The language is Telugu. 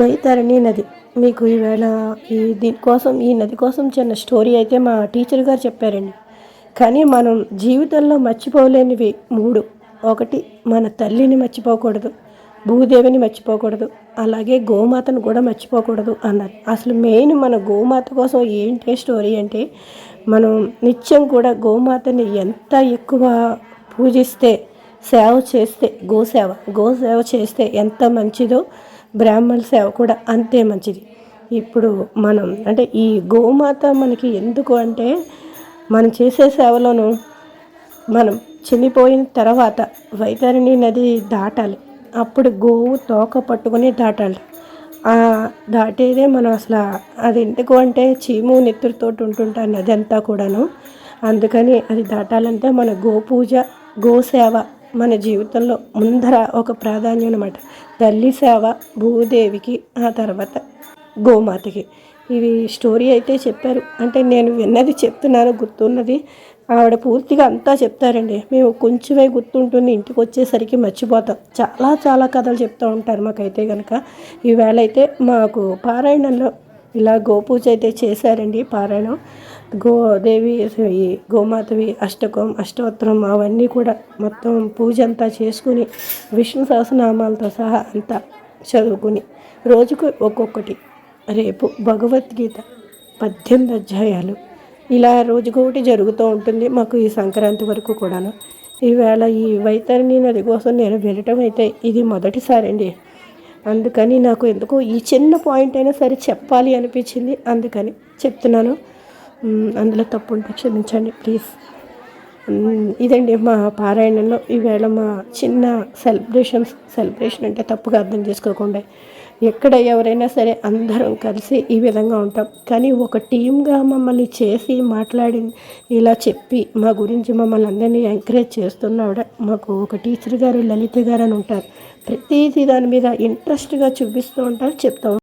వైతరణి నది. మీకు ఈవేళ ఈ నది కోసం చిన్న స్టోరీ అయితే మా టీచర్ గారు చెప్పారండి. కానీ మనం జీవితంలో మర్చిపోలేనివి 3. ఒకటి, మన తల్లిని మర్చిపోకూడదు, భూదేవిని మర్చిపోకూడదు, అలాగే గోమాతను కూడా మర్చిపోకూడదు అన్నారు. అసలు మెయిన్ మన గోమాత కోసం ఏంటి స్టోరీ అంటే, మనం నిత్యం కూడా గోమాతని ఎంత ఎక్కువ పూజిస్తే, సేవ చేస్తే, గోసేవ చేస్తే ఎంత మంచిదో, బ్రాహ్మణ సేవ కూడా అంతే మంచిది. ఇప్పుడు మనం అంటే ఈ గోమాత మనకి ఎందుకు అంటే, మనం చేసే సేవలోనూ మనం చనిపోయిన తర్వాత వైతరణి నది దాటాలి. అప్పుడు గోవు తోక పట్టుకొని దాటాలి. దాటేదే మనం అసలు అది ఎందుకు అంటే, చీము నెత్తురుతోటి ఉంటుంటారు నది అంతా కూడాను. అందుకని అది దాటాలంటే మన గోపూజ, గోసేవ మన జీవితంలో ముందర ఒక ప్రాధాన్యం అన్నమాట. తల్లి సేవ భూదేవికి, ఆ తర్వాత గోమాతకి. ఇవి స్టోరీ అయితే చెప్పారు. అంటే నేను విన్నది చెప్తున్నాను, గుర్తున్నది. ఆవిడ పూర్తిగా అంతా చెప్తారండి. మేము కొంచెమే గుర్తుంటుంది, ఇంటికి వచ్చేసరికి మర్చిపోతాం. చాలా చాలా కథలు చెప్తూ ఉంటారు మాకైతే కనుక. ఈవేళ అయితే మాకు పారాయణంలో ఇలా గోపూజ అయితే చేశారండి. పారాయణం గోదేవి, గోమాతవి అష్టోత్తరం అవన్నీ కూడా మొత్తం పూజ అంతా చేసుకుని, విష్ణు సహస్రనామాలతో సహా అంతా చదువుకుని, రోజుకు ఒక్కొక్కటి, రేపు భగవద్గీత 18 అధ్యాయాలు, ఇలా రోజుకొకటి జరుగుతూ ఉంటుంది మాకు ఈ సంక్రాంతి వరకు కూడాను. ఈవేళ ఈ వైతరణి నది కోసం నేను వెళ్ళటం అయితే ఇది మొదటిసారి అండి. అందుకని నాకు ఎందుకో ఈ చిన్న పాయింట్ అయినా సరే చెప్పాలి అనిపించింది, అందుకని చెప్తున్నాను. అందులో తప్పు ఉంటే క్షమించండి ప్లీజ్. ఇదండి మా పారాయణంలో ఈవేళ మా చిన్న సెలబ్రేషన్ అంటే తప్పుగా అర్థం చేసుకోకుండా. ఎక్కడ ఎవరైనా సరే అందరం కలిసి ఈ విధంగా ఉంటాం. కానీ ఒక టీమ్గా మమ్మల్ని చేసి మాట్లాడి ఇలా చెప్పి మా గురించి మమ్మల్ని అందరినీ ఎంకరేజ్ చేస్తున్నావిడ మాకు ఒక టీచర్ గారు, లలిత గారు అని ఉంటారు. ప్రతిదీ దాని మీద ఇంట్రెస్ట్గా చూపిస్తూ ఉంటారు, చెప్తూ ఉంటారు.